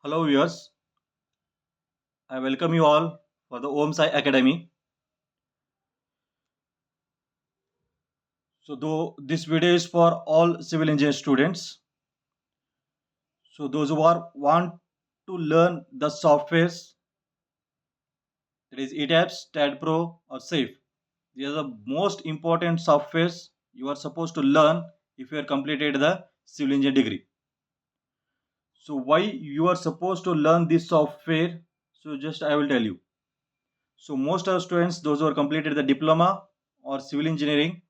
Hello viewers, I welcome you all for the OMSI Academy. So though this video is for all civil engineer students. So those who want to learn the softwares, that is Etabs, Staad Pro or SAFE. These are the most important softwares you are supposed to learn if you have completed the civil engineer degree. So why you are supposed to learn this software? So just I will tell you. So most of the students, those who are completed the diploma or civil engineering,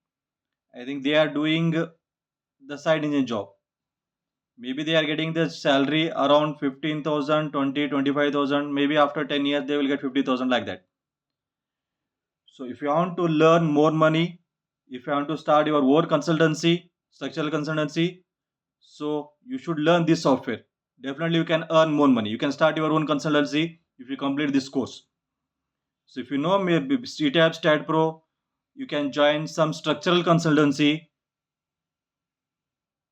I think they are doing the side engine job. Maybe they are getting the salary around 15,000, 20, 25,000. Maybe after 10 years they will get 50,000 like that. So if you want to learn more money, if you want to start your own consultancy, structural consultancy, so you should learn this software. Definitely you can earn more money. You can start your own consultancy if you complete this course. So if you know maybe Etabs Staad Pro, you can join some structural consultancy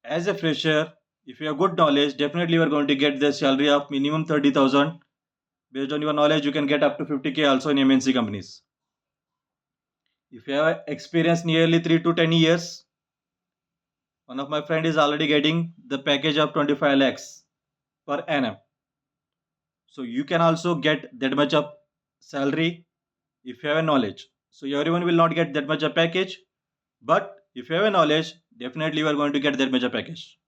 as a fresher. If you have good knowledge, definitely you are going to get the salary of minimum 30,000. Based on your knowledge, you can get up to 50k also in MNC companies. If you have experience nearly 3 to 10 years, one of my friend is already getting the package of 25 lakhs per annum. So you can also get that much of salary if you have a knowledge. So everyone will not get that much of package, but if you have a knowledge, definitely you are going to get that much of package.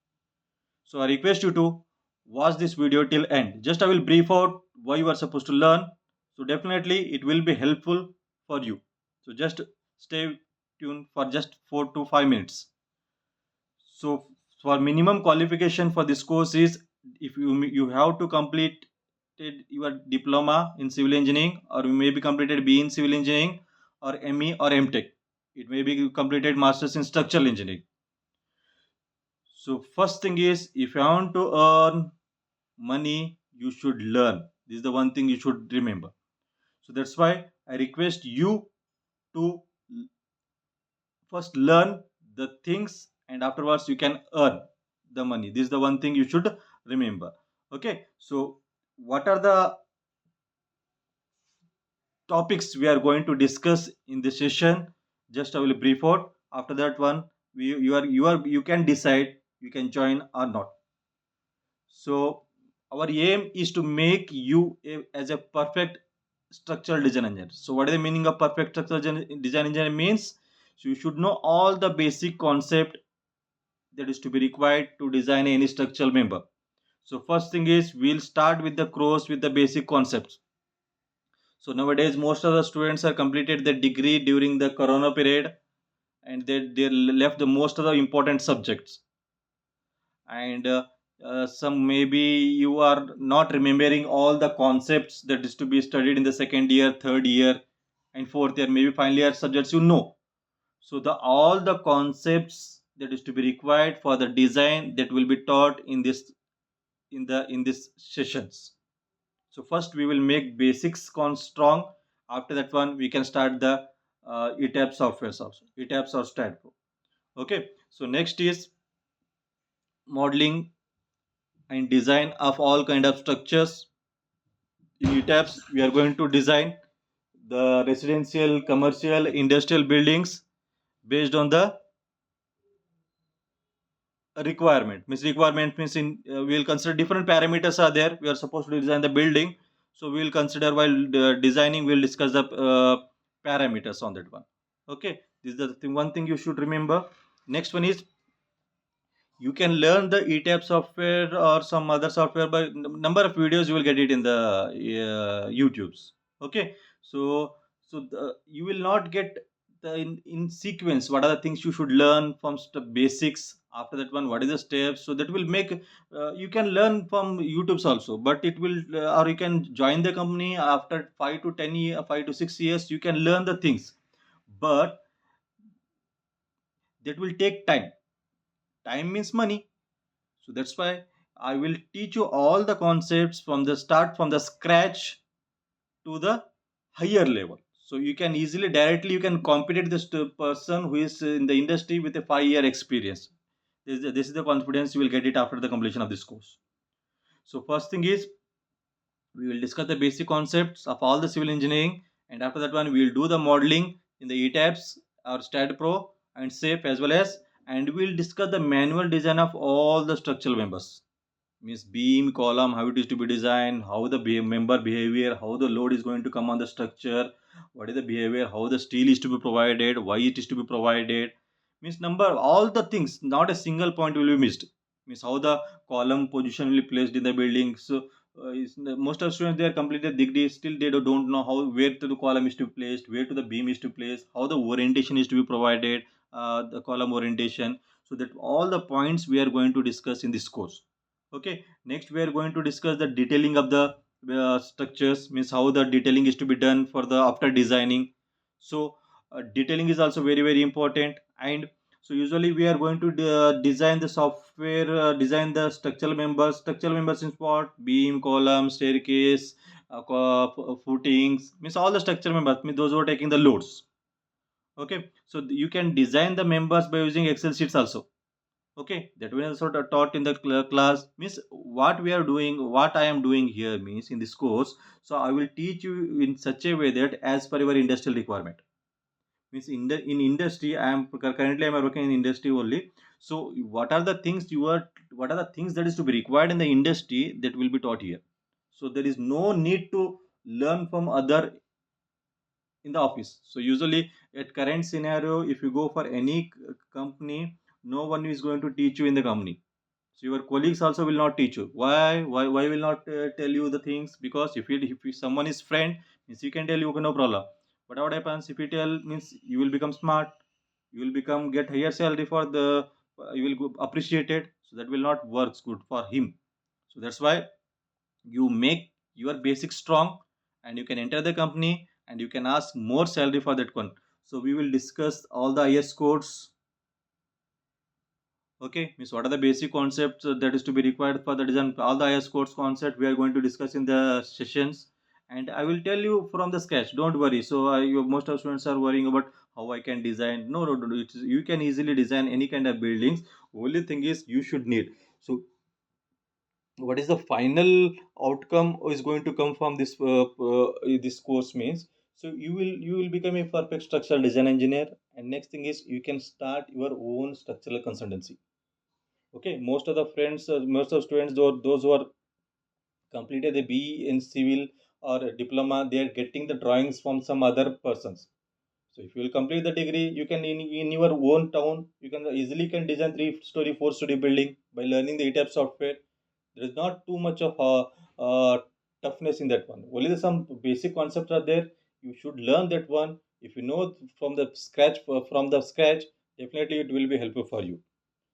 So I request you to watch this video till end. Just I will brief out why you are supposed to learn. So definitely it will be helpful for you. So just stay tuned for just 4 to 5 minutes. So for minimum qualification for this course is, if you have to complete your diploma in civil engineering, or you may be completed B in civil engineering or ME or M.Tech. It may be completed masters in structural engineering. So first thing is, if you want to earn money, you should learn. This is the one thing you should remember. So that's why I request you to first learn the things, and afterwards you can earn the money. This is the one thing you should remember. Okay, so what are the topics we are going to discuss in this session? Just I will brief out. After that one, you can decide you can join or not. So our aim is to make you as a perfect structural design engineer. So what is the meaning of perfect structural design engineer means? So you should know all the basic concept that is to be required to design any structural member. So first thing is, we'll start with the course with the basic concepts. So nowadays most of the students are completed their degree during the corona period, and they left the most of the important subjects. And some maybe you are not remembering all the concepts that is to be studied in the second year, third year and fourth year, maybe final year subjects, you know. So the all the concepts that is to be required for the design, that will be taught in this sessions. So first we will make basics strong. After that one, we can start the Etabs software also, Etabs or Staad Pro. Okay, so next is modeling and design of all kind of structures. In Etabs, we are going to design the residential, commercial, industrial buildings based on the requirement. Means requirement means in we will consider different parameters are there. We are supposed to design the building, so we will consider while designing. We will discuss the parameters on that one. Okay, this is the thing, one thing you should remember. Next one is, you can learn the ETAP software or some other software by number of videos. You will get it in the YouTube's. Okay, so you will not get the in sequence what are the things you should learn from basics. After that one, what is the steps, so that will make you can learn from YouTube's also, but it will or you can join the company after 5 to 10 years, 5 to 6 years, you can learn the things, but that will take time. Time means money. So that's why I will teach you all the concepts from the start, from the scratch to the higher level. So you can easily directly you can compete this person who is in the industry with a 5-year experience. This is the confidence you will get it after the completion of this course. So first thing is, We will discuss the basic concepts of all the civil engineering, and after that one we will do the modeling in the Etabs or STAD Pro and SAFE as well as, and we will discuss the manual design of all the structural members, means beam, column, how it is to be designed, how the member behavior, how the load is going to come on the structure, what is the behavior, how the steel is to be provided, why it is to be provided, means number all the things, not a single point will be missed, means how the column position will be placed in the building. So most of students, they are completed degree, still they don't know how, where to the column is to be placed, where to the beam is to be placed, how the orientation is to be provided, the column orientation. So that all the points we are going to discuss in this course. Okay, next we are going to discuss the detailing of the structures, means how the detailing is to be done for the after designing. So detailing is also very important. And so usually we are going to design the software, design the structural members in what, beam, column, staircase, footings, means all the structural members, means those who are taking the loads. Okay, so you can design the members by using Excel sheets also. Okay, that was sort of taught in the class, means what we are doing, what I am doing here means in this course. So I will teach you in such a way that as per your industrial requirement, means in industry I am currently, I am working in industry only. So what are the things you are, what are the things that is to be required in the industry, that will be taught here. So there is no need to learn from other in the office. So usually at current scenario, if you go for any company, no one is going to teach you in the company. So your colleagues also will not teach you. Why will not tell you the things? Because if someone is friend, means you can tell you, okay, no problem. But what happens if you tell, means you will become smart, you will become get higher salary for the, you will go appreciated. So that will not works good for him. So that's why you make your basic strong, and you can enter the company and you can ask more salary for that one. So we will discuss all the IS codes. Okay, means what are the basic concepts that is to be required for the design, all the IS codes concept we are going to discuss in the sessions. And I will tell you from the sketch, don't worry. So most of students are worrying about how I can design. No, you can easily design any kind of buildings. Only thing is you should need. So what is the final outcome is going to come from this course means, so you will become a perfect structural design engineer. And next thing is you can start your own structural consultancy. Okay, most of the friends, most of students, those who are completed a BE in civil or a diploma, they are getting the drawings from some other persons. So if you will complete the degree, you can in your own town, you can easily can design 3-story, 4-story building by learning the ETAP software. There is not too much of toughness in that one. Only some basic concepts are there. You should learn that one. If you know from the scratch, definitely it will be helpful for you.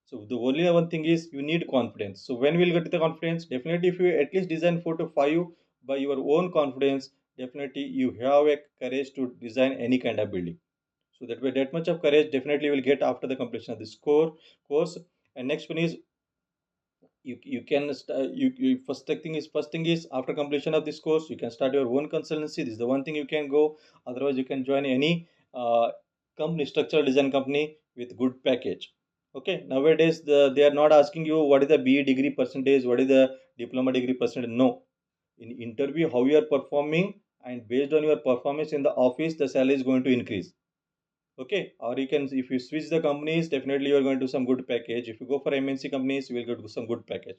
So the only one thing is you need confidence. So when we'll get the confidence, definitely if you at least design 4 to 5 by your own confidence, definitely you have a courage to design any kind of building. So that way, that much of courage definitely you will get after the completion of this course. And next one is you can first thing is after completion of this course, you can start your own consultancy. This is the one thing you can go. Otherwise, you can join any company, structural design company with good package. Okay, nowadays they are not asking you what is the BE degree percentage, what is the diploma degree percentage. No, in interview how you are performing, and based on your performance in the office, the salary is going to increase. Okay, or you can, if you switch the companies, definitely you are going to some good package. If you go for MNC companies, you will get some good package.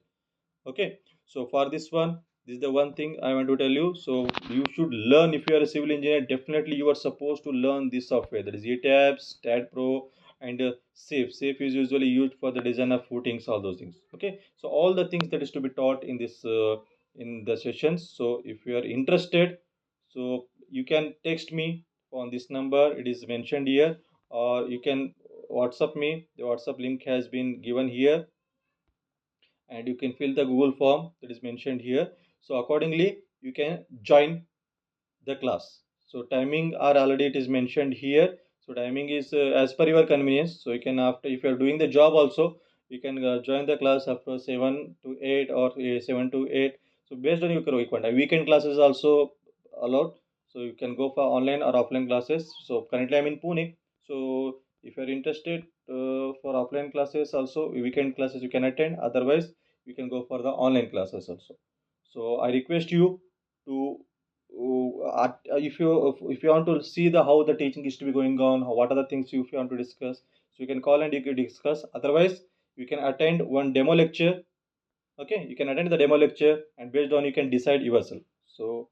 Okay, so for this one, this is the one thing I want to tell you. So you should learn. If you are a civil engineer, definitely you are supposed to learn this software, that is Etabs, STAD Pro, and SAFE is usually used for the design of footings, all those things. Okay, so all the things that is to be taught in this in the sessions. So if you are interested, so you can text me on this number, it is mentioned here, or you can WhatsApp me. The WhatsApp link has been given here, and you can fill the Google form that is mentioned here. So accordingly, you can join the class. So timing are already it is mentioned here. So timing is as per your convenience. So you can, after if you are doing the job also, you can join the class after 7 to 8 or 7 to 8. So based on your requirement, weekend classes also allowed. So you can go for online or offline classes. So currently I'm in Pune. So if you are interested for offline classes also, weekend classes you can attend. Otherwise, you can go for the online classes also. So I request you to if you want to see the how the teaching is to be going on, what are the things you, if you want to discuss, so you can call and you can discuss. Otherwise, you can attend one demo lecture. Okay, you can attend the demo lecture, and based on you can decide yourself. So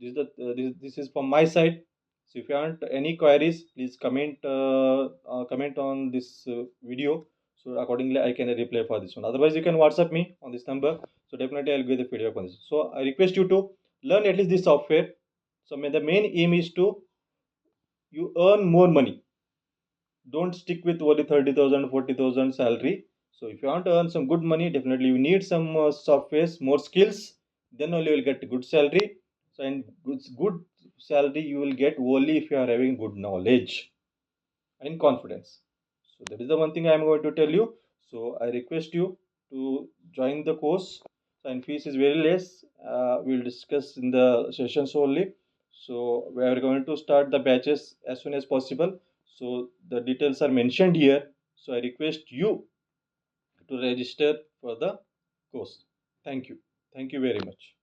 this is from my side. So if you want any queries, please comment on this video, so accordingly I can reply for this one. Otherwise, you can WhatsApp me on this number, so definitely I'll give the feedback on this. So I request you to learn at least this software. So the main aim is to you earn more money. Don't stick with only 30,000, 40,000 salary. So if you want to earn some good money, definitely you need some softwares, more skills, then only you will get good salary. So and good salary you will get only if you are having good knowledge and confidence. So that is the one thing I am going to tell you. So I request you to join the course. So, and fees is very less. We will discuss in the sessions only. So we are going to start the batches as soon as possible. So the details are mentioned here. So I request you to register for the course. Thank you. Thank you very much.